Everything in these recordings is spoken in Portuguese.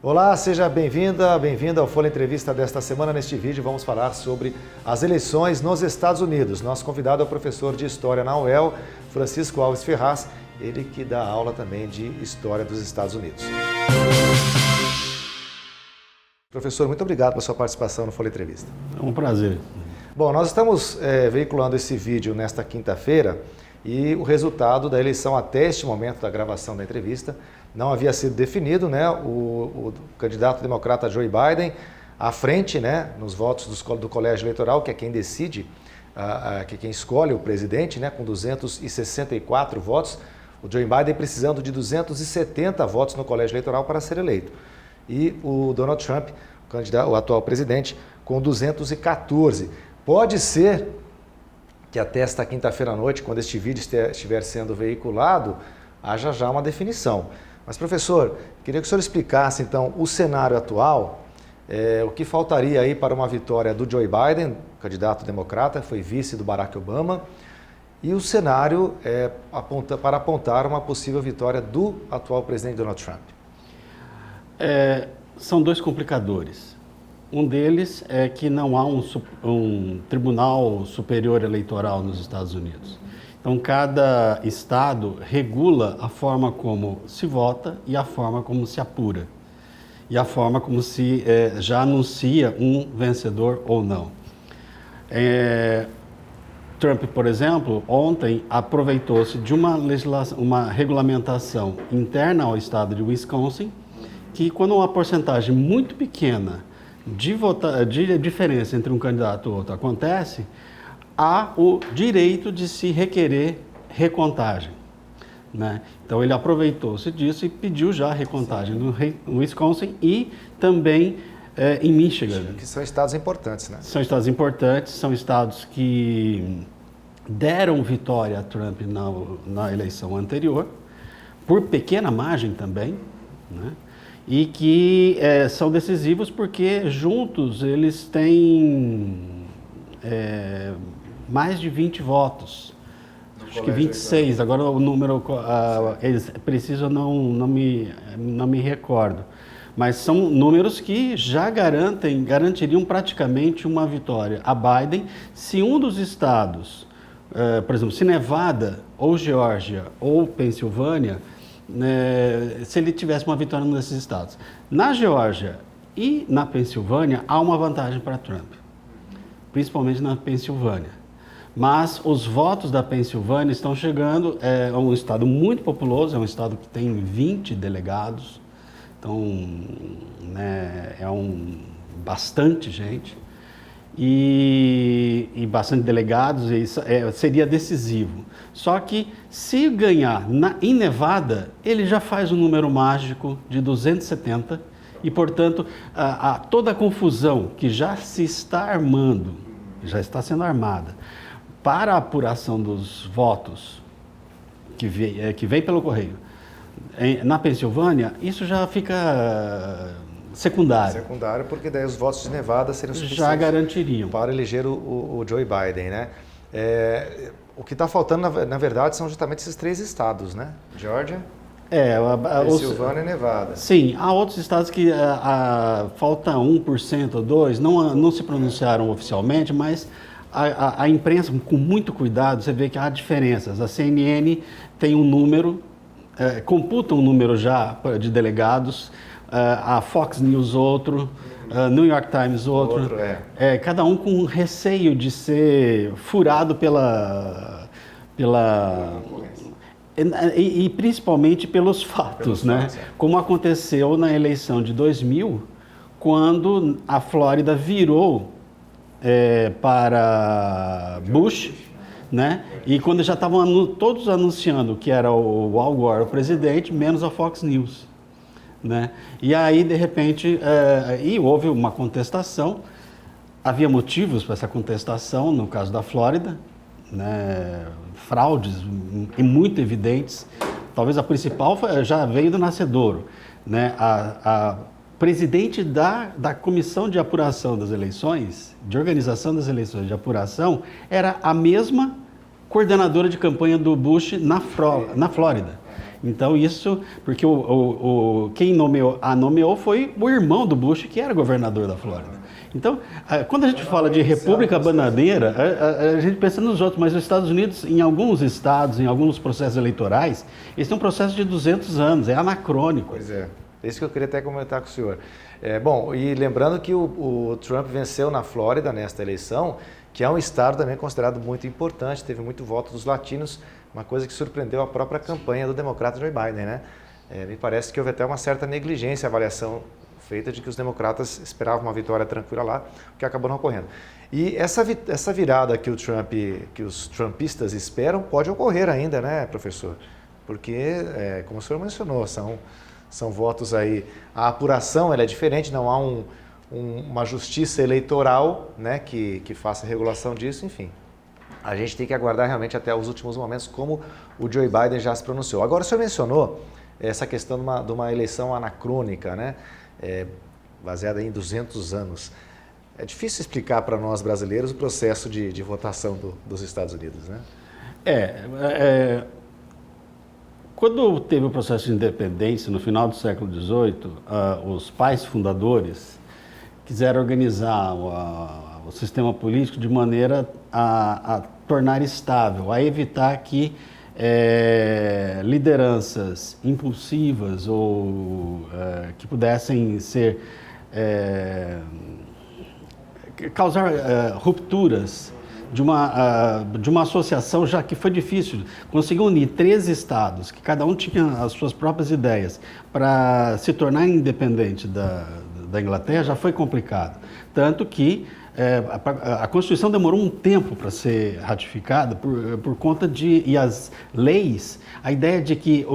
Olá, seja bem-vindo ao Folha Entrevista desta semana. Neste vídeo vamos falar sobre as eleições nos Estados Unidos. Nosso convidado é o professor de História na UEL, Francisco Alves Ferraz, ele que dá aula também de História dos Estados Unidos. Professor, muito obrigado pela sua participação no Folha Entrevista. É um prazer. Bom, nós estamos veiculando esse vídeo nesta quinta-feira e o resultado da eleição até este momento da gravação da entrevista não havia sido definido, né? O candidato democrata Joe Biden à frente, né, nos votos do colégio eleitoral, que é quem decide, que é quem escolhe o presidente, né, com 264 votos. O Joe Biden precisando de 270 votos no colégio eleitoral para ser eleito. E o Donald Trump, o atual presidente, com 214. Pode ser que até esta quinta-feira à noite, quando este vídeo estiver sendo veiculado, haja já uma definição. Mas, professor, queria que o senhor explicasse, então, o cenário atual, o que faltaria aí para uma vitória do Joe Biden, candidato democrata, foi vice do Barack Obama, e o cenário para apontar uma possível vitória do atual presidente Donald Trump. São dois complicadores. Um deles é que não há um Tribunal Superior Eleitoral nos Estados Unidos. Então, cada estado regula a forma como se vota e a forma como se apura. E a forma como se já anuncia um vencedor ou não. Trump, por exemplo, ontem aproveitou-se de uma regulamentação interna ao estado de Wisconsin, que quando uma porcentagem muito pequena de diferença entre um candidato e outro acontece, há o direito de se requerer recontagem, né? Então ele aproveitou-se disso e pediu já a recontagem no Wisconsin e também em Michigan. Que são estados importantes, né? São estados importantes, são estados que deram vitória a Trump na eleição anterior, por pequena margem também, né? E que são decisivos porque juntos eles têm mais de 20 votos, acho que 26, agora o número, eles precisam, não me recordo, mas são números que já garantiriam praticamente uma vitória a Biden se um dos estados, por exemplo, se Nevada ou Geórgia ou Pensilvânia, se ele tivesse uma vitória nesses estados. Na Geórgia e na Pensilvânia há uma vantagem para Trump, principalmente na Pensilvânia. Mas os votos da Pensilvânia estão chegando, é um estado muito populoso, é um estado que tem 20 delegados, então bastante gente e bastante delegados, e isso seria decisivo. Só que se ganhar em Nevada, ele já faz um número mágico de 270 e, portanto, toda a confusão que já se está armando, já está sendo armada, para a apuração dos votos que vem pelo correio na Pensilvânia, isso já fica secundário. Secundário, porque daí os votos de Nevada seriam suficientes já garantiriam para eleger o Joe Biden, né? O que está faltando, na verdade, são justamente esses três estados, né? Geórgia, Pensilvânia e Nevada. Sim, há outros estados que falta 1% ou 2%, não se pronunciaram oficialmente, mas a imprensa, com muito cuidado, você vê que há diferenças. A CNN tem um número, computa um número já de delegados, a Fox News outro, New York Times outro. Cada um com receio de ser furado e principalmente pelos fatos, né? Como aconteceu na eleição de 2000, quando a Flórida virou para Bush, né? E quando já estavam todos anunciando que era o Al Gore o presidente, menos a Fox News, né? E aí, de repente, houve uma contestação, havia motivos para essa contestação, no caso da Flórida, né? Fraudes muito evidentes, talvez a principal já veio do nascedouro, né? A presidente da Comissão de Apuração das Eleições, de Organização das Eleições de Apuração, era a mesma coordenadora de campanha do Bush na Flórida. Então isso, porque quem nomeou foi o irmão do Bush, que era governador da Flórida. Então, quando a gente fala de república bananeira, a gente pensa nos outros, mas os Estados Unidos, em alguns estados, em alguns processos eleitorais, eles têm um processo de 200 anos, é anacrônico. Pois é, isso que eu queria até comentar com o senhor. Bom, e lembrando que o Trump venceu na Flórida nesta eleição, que é um estado também considerado muito importante, teve muito voto dos latinos, uma coisa que surpreendeu a própria campanha do democrata Joe Biden, né? Me parece que houve até uma certa negligência, avaliação feita de que os democratas esperavam uma vitória tranquila lá, o que acabou não ocorrendo. E essa virada que os trumpistas esperam pode ocorrer ainda, né, professor? Porque, como o senhor mencionou, são votos aí, a apuração ela é diferente, não há uma justiça eleitoral, né, que faça a regulação disso, enfim. A gente tem que aguardar realmente até os últimos momentos, como o Joe Biden já se pronunciou. Agora, o senhor mencionou essa questão de uma eleição anacrônica, né, baseada em 200 anos. É difícil explicar para nós brasileiros o processo de votação dos Estados Unidos, né? Quando teve o processo de independência, no final do século XVIII, os pais fundadores quiseram organizar o sistema político de maneira a tornar estável, a evitar que lideranças impulsivas ou que pudessem causar rupturas de uma associação, já que foi difícil conseguir unir 13 estados, que cada um tinha as suas próprias ideias, para se tornar independente da Inglaterra, já foi complicado. Tanto que a Constituição demorou um tempo para ser ratificada por conta e as leis, a ideia de que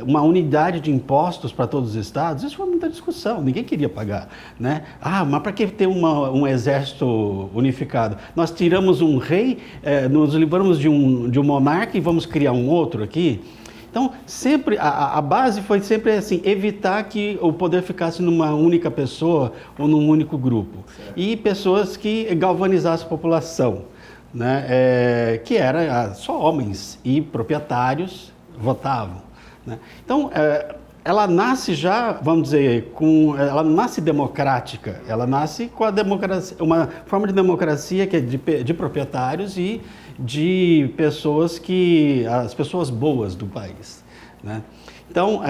uma unidade de impostos para todos os estados, isso foi muita discussão, ninguém queria pagar, né? Mas para que ter um exército unificado? Nós tiramos um rei, nos livramos de um monarca e vamos criar um outro aqui? Então, sempre, a base foi sempre assim, evitar que o poder ficasse numa única pessoa ou num único grupo. Certo. E pessoas que galvanizassem a população, né? Que era só homens e proprietários votavam, né? Então, ela nasce já, vamos dizer, ela nasce democrática, ela nasce com a democracia, uma forma de democracia que é de proprietários e de pessoas as pessoas boas do país, né? Então,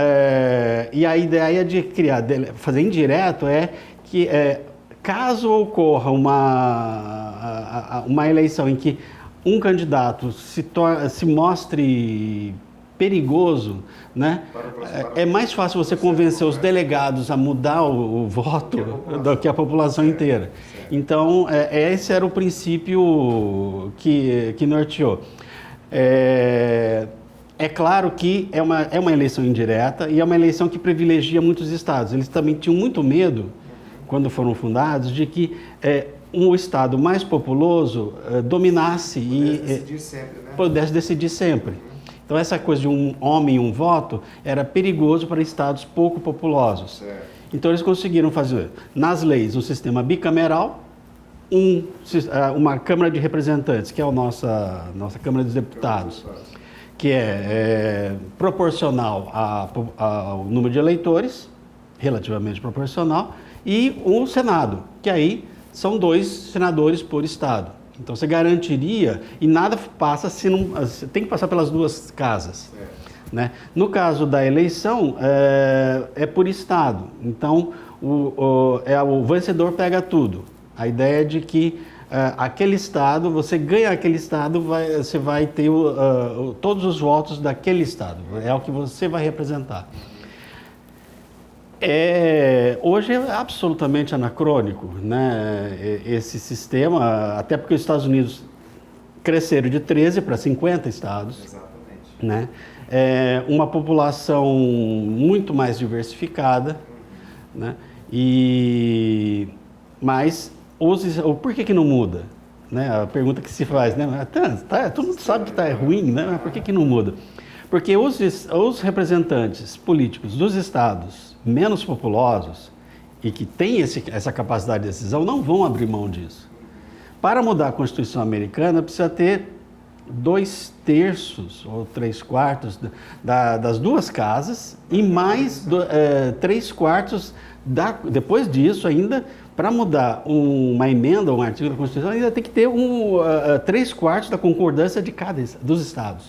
e a ideia de fazer indireto que caso ocorra uma eleição em que um candidato se mostre perigoso, né? É mais fácil você convencer os delegados a mudar o voto do que a população inteira. Então, esse era o princípio que norteou. É claro que é uma eleição indireta e é uma eleição que privilegia muitos estados. Eles também tinham muito medo, quando foram fundados, de que um estado mais populoso dominasse pudesse decidir sempre. Então, essa coisa de um homem e um voto era perigoso para estados pouco populosos. Certo. Então, eles conseguiram fazer, nas leis, um sistema bicameral, uma Câmara de Representantes, que é a nossa Câmara dos Deputados, que é proporcional ao número de eleitores, relativamente proporcional, e um Senado, que aí são 2 senadores por estado. Então, você garantiria, e nada passa se não... Tem que passar pelas 2 casas. Né? No caso da eleição, é por estado. Então, o vencedor pega tudo. A ideia é de que aquele estado, você ganha aquele estado, você vai ter todos os votos daquele estado. É o que você vai representar. Hoje é absolutamente anacrônico, né, esse sistema, até porque os Estados Unidos cresceram de 13 para 50 estados. Exatamente. Né, uma população muito mais diversificada, né, mas por que não muda? Né, a pergunta que se faz, né, todo mundo sabe que está ruim, né, mas por que não muda? Porque os representantes políticos dos estados menos populosos e que têm essa capacidade de decisão não vão abrir mão disso. Para mudar a Constituição americana, precisa ter 2/3 ou 3/4 das duas casas e mais 3/4 depois disso ainda, para mudar uma emenda, um artigo da Constituição, ainda tem que ter 3/4 da concordância de cada dos estados.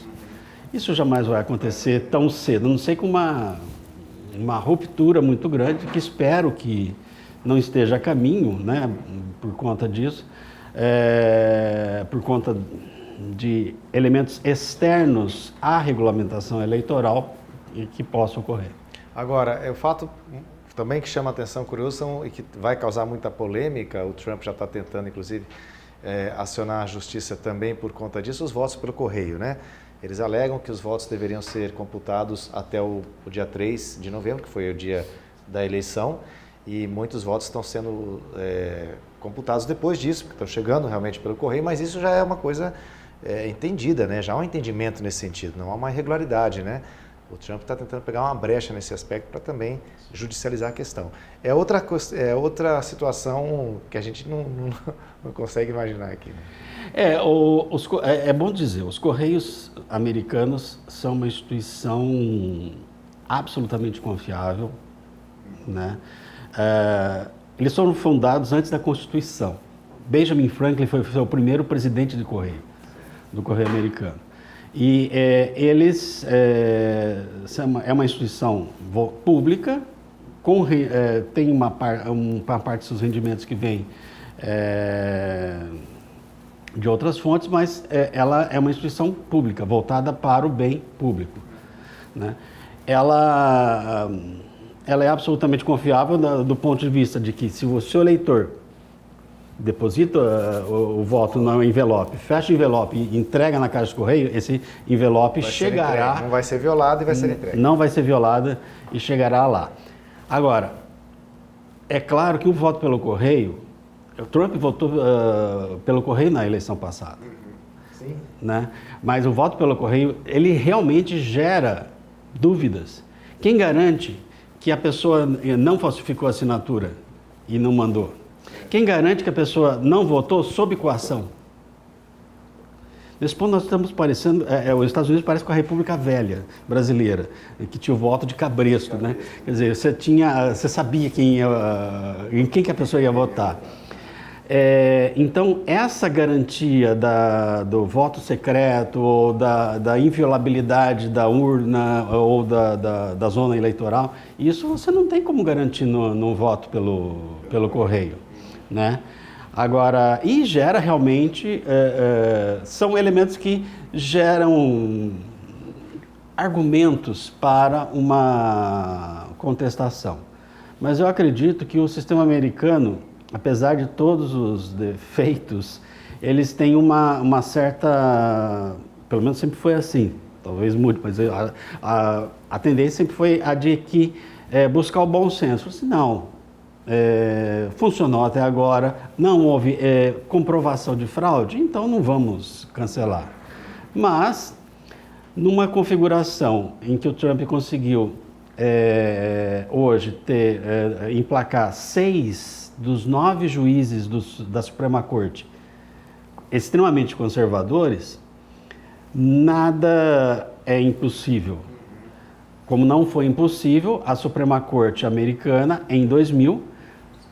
Isso jamais vai acontecer tão cedo, a não sei com uma ruptura muito grande, que espero que não esteja a caminho, né, por conta disso, por conta de elementos externos à regulamentação eleitoral que possam ocorrer. Agora, o fato também que chama a atenção, curioso, e que vai causar muita polêmica, o Trump já está tentando, inclusive, acionar a justiça também por conta disso, os votos pelo correio, né? Eles alegam que os votos deveriam ser computados até o dia 3 de novembro, que foi o dia da eleição, e muitos votos estão sendo computados depois disso, porque estão chegando realmente pelo correio, mas isso já é uma coisa entendida, né? Já há um entendimento nesse sentido, não há uma irregularidade, né? O Trump está tentando pegar uma brecha nesse aspecto para também judicializar a questão. É outra situação que a gente não consegue imaginar aqui, né? É bom dizer, os Correios americanos são uma instituição absolutamente confiável, né? Eles foram fundados antes da Constituição. Benjamin Franklin foi o primeiro presidente do Correio americano. E eles é uma instituição pública, tem uma parte dos seus rendimentos que vem de outras fontes, mas ela é uma instituição pública, voltada para o bem público, né? Ela é absolutamente confiável do ponto de vista de que se o seu eleitor deposita o voto no envelope, fecha o envelope e entrega na caixa de correio, esse envelope chegará... Não vai ser violado e vai ser entregue. Não vai ser violada e chegará lá. Agora, é claro que o voto pelo correio, o Trump votou pelo correio na eleição passada. Sim. Né? Mas o voto pelo correio, ele realmente gera dúvidas. Quem garante que a pessoa não falsificou a assinatura e não mandou? Quem garante que a pessoa não votou sob coação? Nesse ponto nós estamos parecendo, os Estados Unidos parece com a República Velha brasileira, que tinha o voto de cabresto, né? Quer dizer, você sabia em quem que a pessoa ia votar. Então, essa garantia do voto secreto ou da inviolabilidade da urna ou da zona eleitoral, isso você não tem como garantir no voto pelo correio, né? Agora, e gera realmente, são elementos que geram argumentos para uma contestação. Mas eu acredito que o sistema americano, apesar de todos os defeitos, eles têm uma certa, pelo menos sempre foi assim, talvez mude, mas a tendência sempre foi a de que buscar o bom senso. Assim, não, funcionou até agora, não houve comprovação de fraude, então não vamos cancelar. Mas, numa configuração em que o Trump conseguiu hoje emplacar 6 dos 9 juízes da Suprema Corte extremamente conservadores, nada é impossível. Como não foi impossível a Suprema Corte americana, em 2000,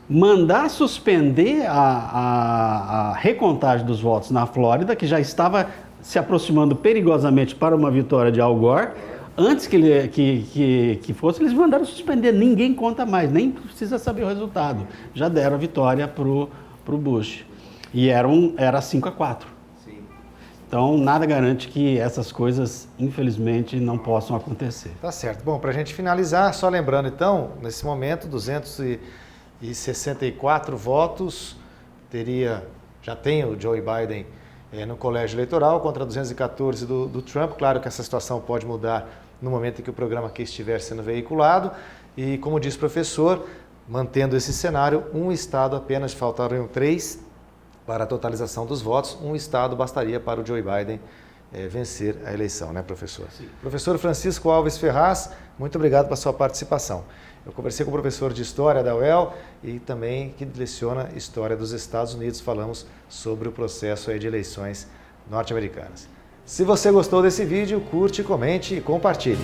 mandar suspender a recontagem dos votos na Flórida, que já estava se aproximando perigosamente para uma vitória de Al Gore. Antes que fosse, eles mandaram suspender, ninguém conta mais, nem precisa saber o resultado. Já deram a vitória para o Bush. E era 5-4. Sim. Então, nada garante que essas coisas, infelizmente, não possam acontecer. Tá certo. Bom, para a gente finalizar, só lembrando então, nesse momento, 264 votos, já tem o Joe Biden no colégio eleitoral contra 214 do Trump. Claro que essa situação pode mudar no momento em que o programa aqui estiver sendo veiculado. E, como diz o professor, mantendo esse cenário, um estado apenas, faltariam 3 para a totalização dos votos, um estado bastaria para o Joe Biden vencer a eleição, né, professor? Sim. Professor Francisco Alves Ferraz, muito obrigado pela sua participação. Eu conversei com o professor de História da UEL e também que leciona História dos Estados Unidos. Falamos sobre o processo de eleições norte-americanas. Se você gostou desse vídeo, curte, comente e compartilhe.